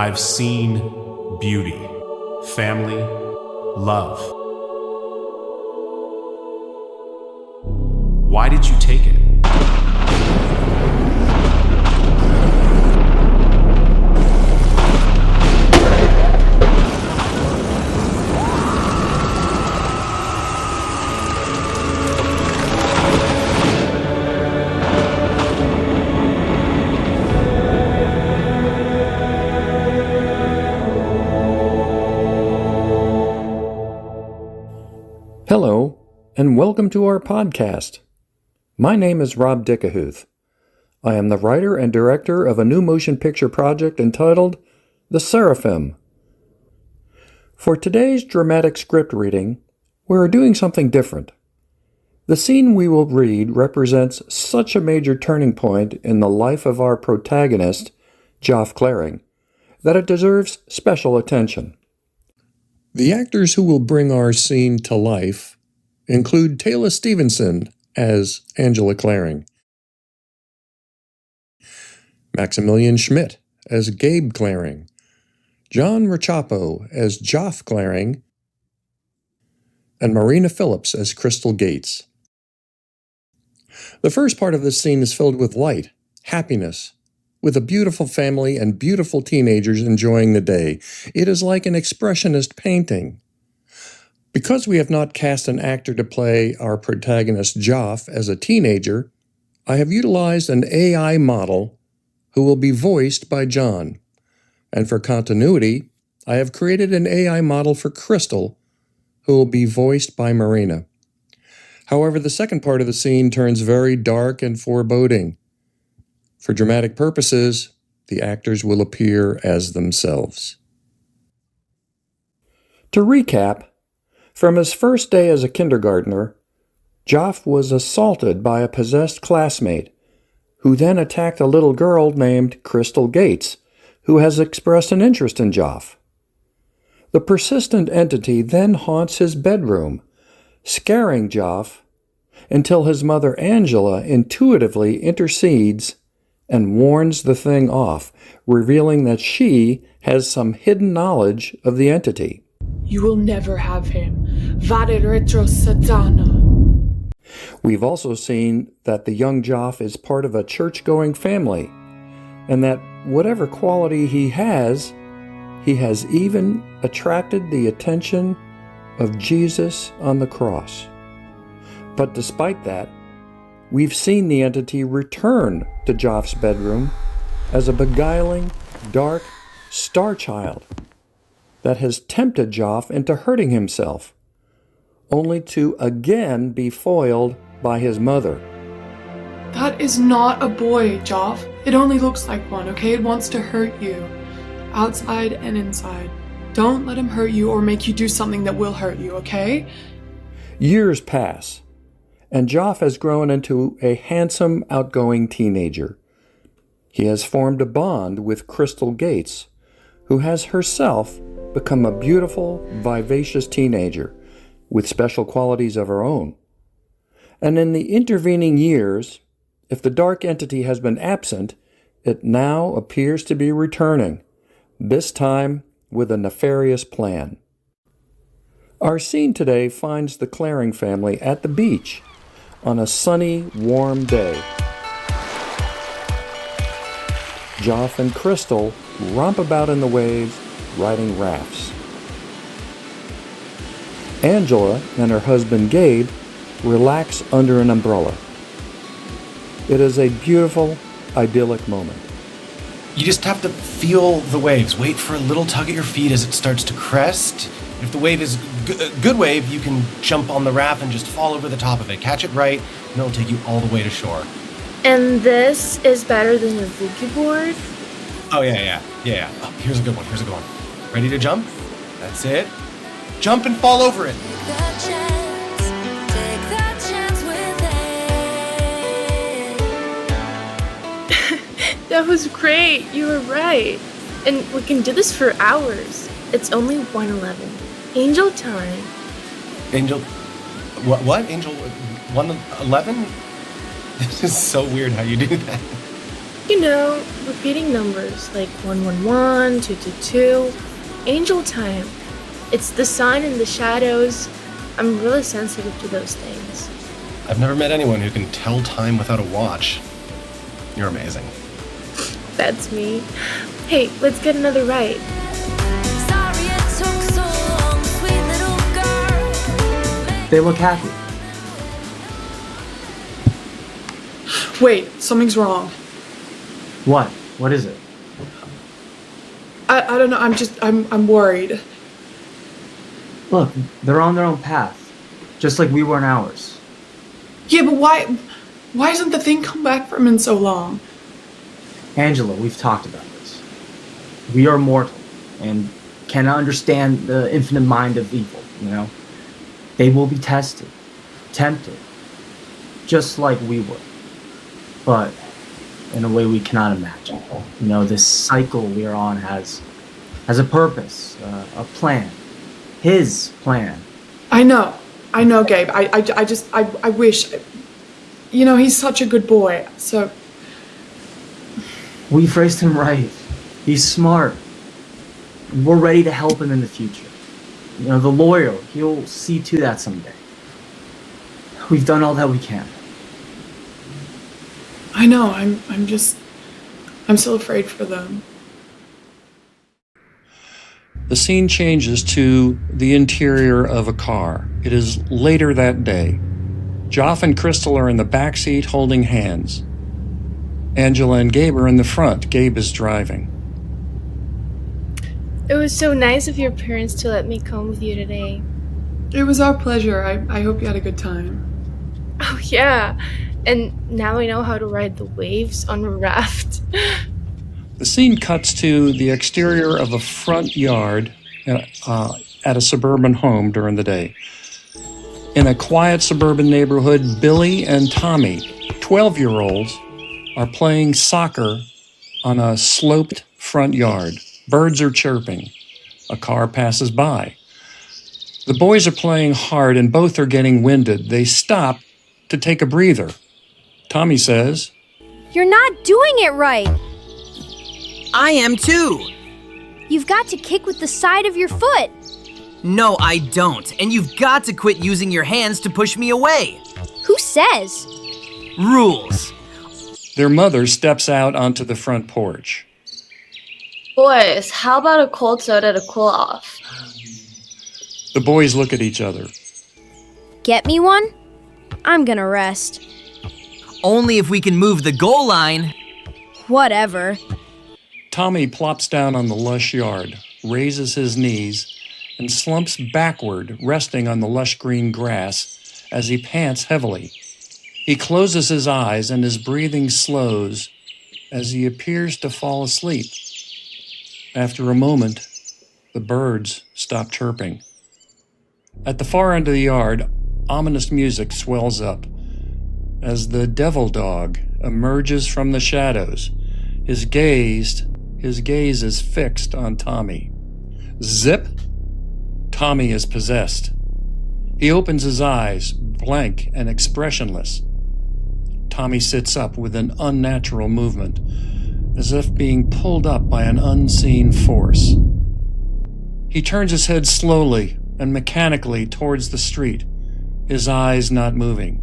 I've seen beauty, family, love. Why did you take it? Hello, and welcome to our podcast. My name is Rob Dickehuth. I am the writer and director of a new motion picture project entitled The Seraphim. For today's dramatic script reading, we're doing something different. The scene we will read represents such a major turning point in the life of our protagonist, Joph Clearing, that it deserves special attention. The actors who will bring our scene to life include Tayla Stevenson as Angela Clearing, Maximillian Schmidt as Gabe Clearing, John Racioppo as Joph Clearing, and Marina Filips as Crystal Gates. The first part of this scene is filled with light, happiness, with a beautiful family and beautiful teenagers enjoying the day. It is like an expressionist painting. Because we have not cast an actor to play our protagonist Joph as a teenager, I have utilized an AI model who will be voiced by John. And for continuity, I have created an AI model for Crystal, who will be voiced by Marina. However, the second part of the scene turns very dark and foreboding. For dramatic purposes, the actors will appear as themselves. To recap, from his first day as a kindergartner, Joph was assaulted by a possessed classmate, who then attacked a little girl named Crystal Gates, who has expressed an interest in Joph. The persistent entity then haunts his bedroom, scaring Joph until his mother Angela intuitively intercedes and warns the thing off, revealing that she has some hidden knowledge of the entity. You will never have him. Vade retro satana. We've also seen that the young Joph is part of a church-going family, and that whatever quality he has even attracted the attention of Jesus on the cross. But despite that, we've seen the entity return to Joph's bedroom as a beguiling, dark star child that has tempted Joph into hurting himself, only to again be foiled by his mother. That is not a boy, Joph. It only looks like one, okay? It wants to hurt you. Outside and inside. Don't let him hurt you or make you do something that will hurt you, okay? Years pass, and Joph has grown into a handsome, outgoing teenager. He has formed a bond with Crystal Gates, who has herself become a beautiful, vivacious teenager with special qualities of her own. And in the intervening years, if the dark entity has been absent, it now appears to be returning, this time with a nefarious plan. Our scene today finds the Clearing family at the beach on a sunny, warm day. Joph and Crystal romp about in the waves, riding rafts. Angela and her husband Gabe relax under an umbrella. It is a beautiful, idyllic moment. You just have to feel the waves. Wait for a little tug at your feet as it starts to crest. If the wave is a good wave, you can jump on the raft and just fall over the top of it. Catch it right, and it'll take you all the way to shore. And this is better than a boogie board? Oh, yeah. Oh, here's a good one. Ready to jump? That's it. Jump and fall over it. Take that chance with it. That was great. You were right. And we can do this for hours. It's only 1:11. Angel time. Angel... What? Angel 1:11? This is so weird how you do that. You know, repeating numbers like 111, 222, angel time. It's the sun and the shadows. I'm really sensitive to those things. I've never met anyone who can tell time without a watch. You're amazing. That's me. Hey, let's get another ride. Sorry it took so long, sweet little girl. They look happy. Wait, something's wrong. What? What is it? I don't know, I'm worried. Look, they're on their own path. Just like we were in ours. Yeah, but why hasn't the thing come back from in so long? Angela, we've talked about this. We are mortal and cannot understand the infinite mind of evil, you know? They will be tested, tempted, just like we were. But in a way we cannot imagine. You know, this cycle we are on has a purpose, a plan. His plan. I know, Gabe. I wish. You know, he's such a good boy, so. We've raised him right. He's smart. We're ready to help him in the future. You know, the lawyer, he'll see to that someday. We've done all that we can. I know, I'm still afraid for them. The scene changes to the interior of a car. It is later that day. Joph and Crystal are in the back seat holding hands. Angela and Gabe are in the front. Gabe is driving. It was so nice of your parents to let me come with you today. It was our pleasure. I hope you had a good time. Oh, yeah. And now I know how to ride the waves on a raft. The scene cuts to the exterior of a front yard at a suburban home during the day. In a quiet suburban neighborhood, Billy and Tommy, 12-year-olds, are playing soccer on a sloped front yard. Birds are chirping. A car passes by. The boys are playing hard and both are getting winded. They stop to take a breather. Tommy says, "You're not doing it right. I am too. You've got to kick with the side of your foot." No, I don't. And you've got to quit using your hands to push me away. "Who says?" Rules. Their mother steps out onto the front porch. Boys, how about a cold soda to cool off? The boys look at each other. "Get me one? I'm gonna rest." Only if we can move the goal line. Whatever. Tommy plops down on the lush yard, raises his knees, and slumps backward, resting on the lush green grass as he pants heavily. He closes his eyes and his breathing slows as he appears to fall asleep. After a moment, the birds stop chirping. At the far end of the yard, ominous music swells up as the devil dog emerges from the shadows. His gaze is fixed on Tommy. Zip! Tommy is possessed. He opens his eyes, blank and expressionless. Tommy sits up with an unnatural movement, as if being pulled up by an unseen force. He turns his head slowly and mechanically towards the street, his eyes not moving.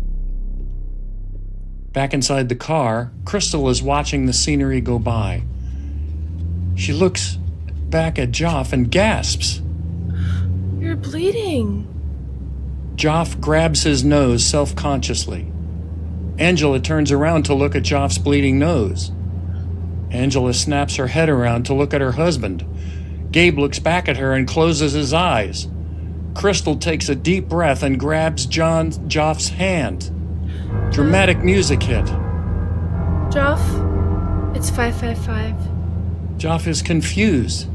Back inside the car, Crystal is watching the scenery go by. She looks back at Joph and gasps. You're bleeding. Joph grabs his nose self-consciously. Angela turns around to look at Joph's bleeding nose. Angela snaps her head around to look at her husband. Gabe looks back at her and closes his eyes. Crystal takes a deep breath and grabs Joph's hand. Dramatic music hit. Joph, it's 555. Joph is confused.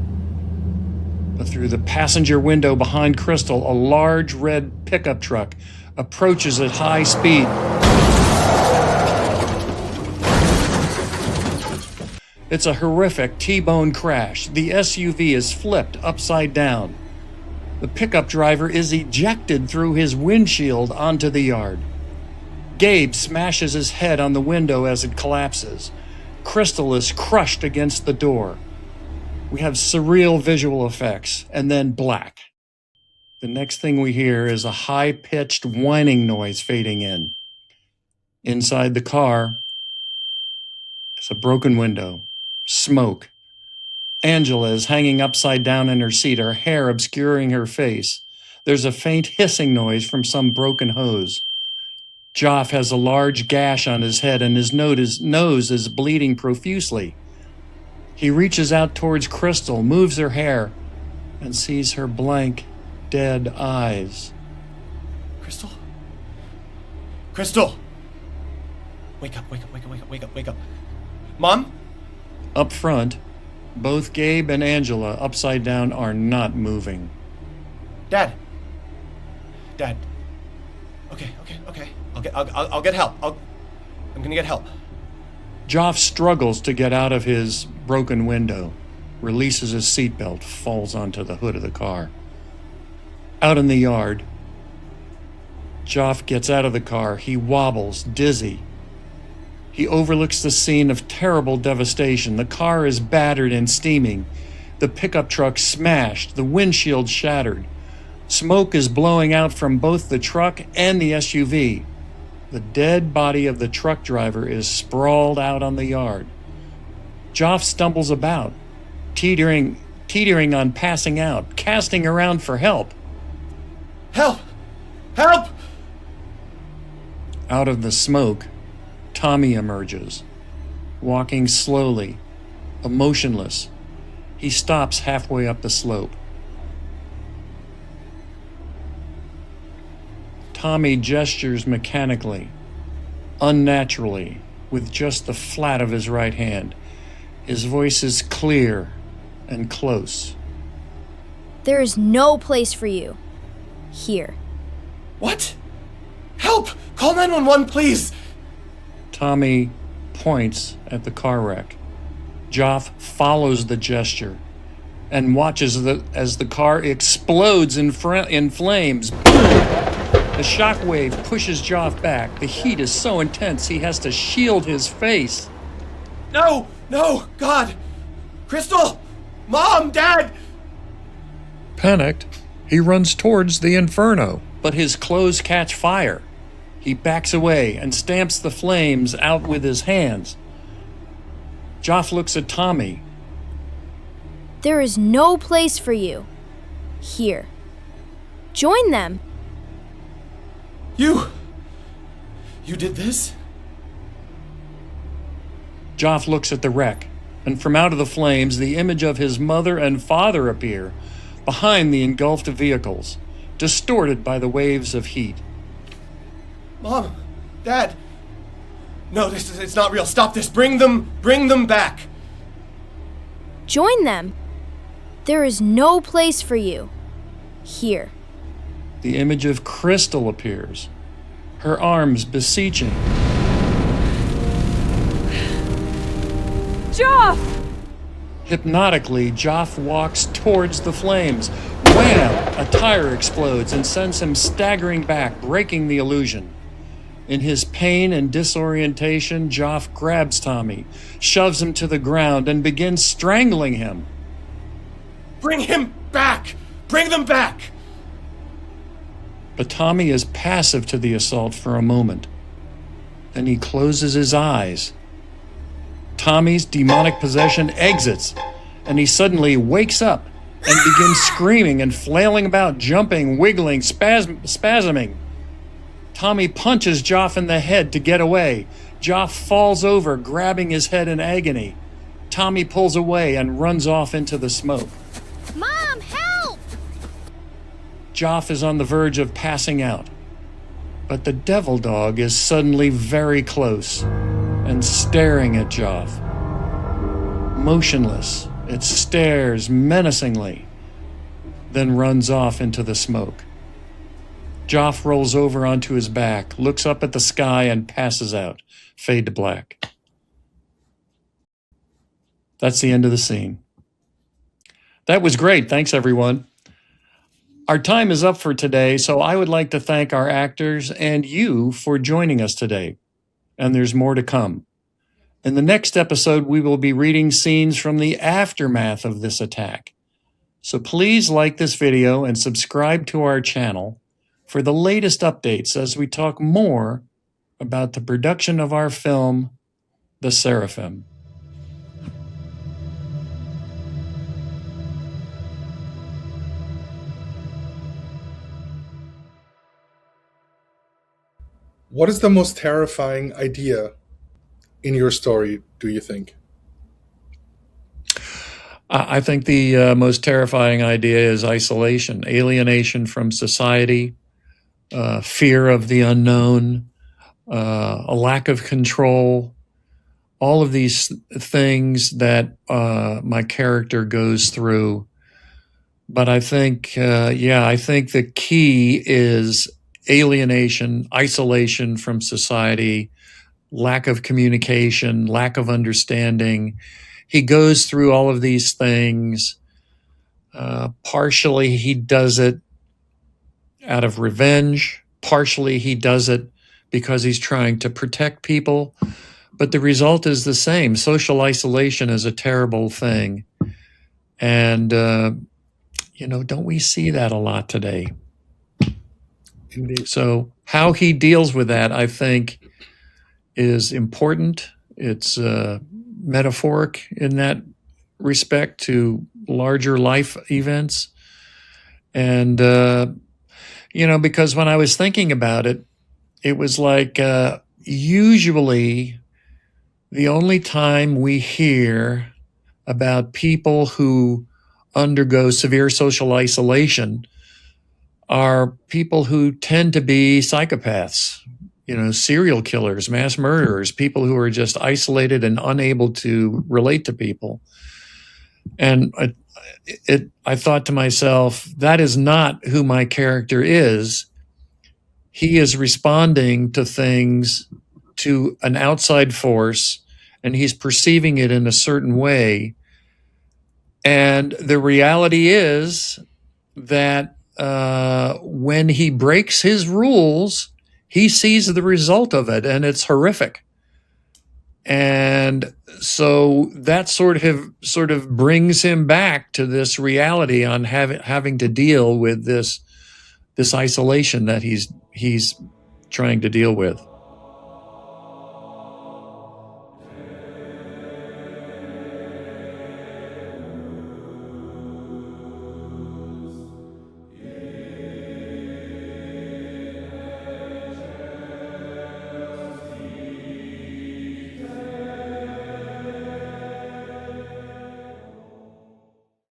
But through the passenger window behind Crystal, a large red pickup truck approaches at high speed. It's a horrific T-bone crash. The SUV is flipped upside down. The pickup driver is ejected through his windshield onto the yard. Gabe smashes his head on the window as it collapses. Crystal is crushed against the door. We have surreal visual effects, and then black. The next thing we hear is a high-pitched whining noise fading in. Inside the car is a broken window, smoke. Angela is hanging upside down in her seat, her hair obscuring her face. There's a faint hissing noise from some broken hose. Joph has a large gash on his head and his nose is bleeding profusely. He reaches out towards Crystal, moves her hair, and sees her blank, dead eyes. Crystal? Crystal! Wake up, wake up, wake up, wake up, wake up, wake up. Mom? Up front, both Gabe and Angela, upside down, are not moving. Dad. Okay. I'll get help. I'm gonna get help. Joph struggles to get out of his broken window, releases his seatbelt, falls onto the hood of the car. Out in the yard, Joph gets out of the car. He wobbles, dizzy. He overlooks the scene of terrible devastation. The car is battered and steaming. The pickup truck smashed, the windshield shattered. Smoke is blowing out from both the truck and the SUV. The dead body of the truck driver is sprawled out on the yard. Joph stumbles about, teetering on passing out, casting around for help. Help! Help! Out of the smoke, Tommy emerges, walking slowly, emotionless. He stops halfway up the slope. Tommy gestures mechanically, unnaturally, with just the flat of his right hand. His voice is clear and close. There is no place for you. Here. What? Help! Call 911, please! Tommy points at the car wreck. Joph follows the gesture and watches as the car explodes in flames. The shockwave pushes Joph back. The heat is so intense he has to shield his face. No! God! Crystal! Mom! Dad! Panicked, he runs towards the inferno, but his clothes catch fire. He backs away and stamps the flames out with his hands. Joph looks at Tommy. There is no place for you. Here. Join them. You did this? Joph looks at the wreck, and from out of the flames, the image of his mother and father appear behind the engulfed vehicles, distorted by the waves of heat. Mom, Dad. No, it's not real. Stop this. Bring them back. Join them. There is no place for you. Here. The image of Crystal appears, her arms beseeching. Joph! Hypnotically, Joph walks towards the flames. Wham! A tire explodes and sends him staggering back, breaking the illusion. In his pain and disorientation, Joph grabs Tommy, shoves him to the ground, and begins strangling him. Bring him back! Bring them back! But Tommy is passive to the assault for a moment. Then he closes his eyes. Tommy's demonic possession exits, and he suddenly wakes up and begins screaming and flailing about, jumping, wiggling, spasming. Tommy punches Joph in the head to get away. Joph falls over, grabbing his head in agony. Tommy pulls away and runs off into the smoke. Mom, help! Joph is on the verge of passing out. But the devil dog is suddenly very close and staring at Joph. Motionless, it stares menacingly, then runs off into the smoke. Joph rolls over onto his back, looks up at the sky, and passes out. Fade to black. That's the end of the scene. That was great. Thanks, everyone. Our time is up for today, so I would like to thank our actors and you for joining us today. And there's more to come. In the next episode, we will be reading scenes from the aftermath of this attack. So please like this video and subscribe to our channel for the latest updates as we talk more about the production of our film, The Seraphim. What is the most terrifying idea in your story, do you think? I think the most terrifying idea is isolation, alienation from society, fear of the unknown, a lack of control, all of these things that my character goes through. But I think, I think the key is alienation, isolation from society, lack of communication, lack of understanding. He goes through all of these things. Partially he does it out of revenge. Partially he does it because he's trying to protect people. But the result is the same. Social isolation is a terrible thing. And, don't we see that a lot today? Indeed. So how he deals with that, I think, is important. It's metaphoric in that respect to larger life events. And, because when I was thinking about it, it was like usually the only time we hear about people who undergo severe social isolation are people who tend to be psychopaths, serial killers, mass murderers, people who are just isolated and unable to relate to people. And I thought to myself, that is not who my character is. He is responding to things, to an outside force, and he's perceiving it in a certain way. And the reality is that when he breaks his rules, he sees the result of it, and it's horrific. And so that sort of brings him back to this reality on having to deal with this isolation that he's trying to deal with.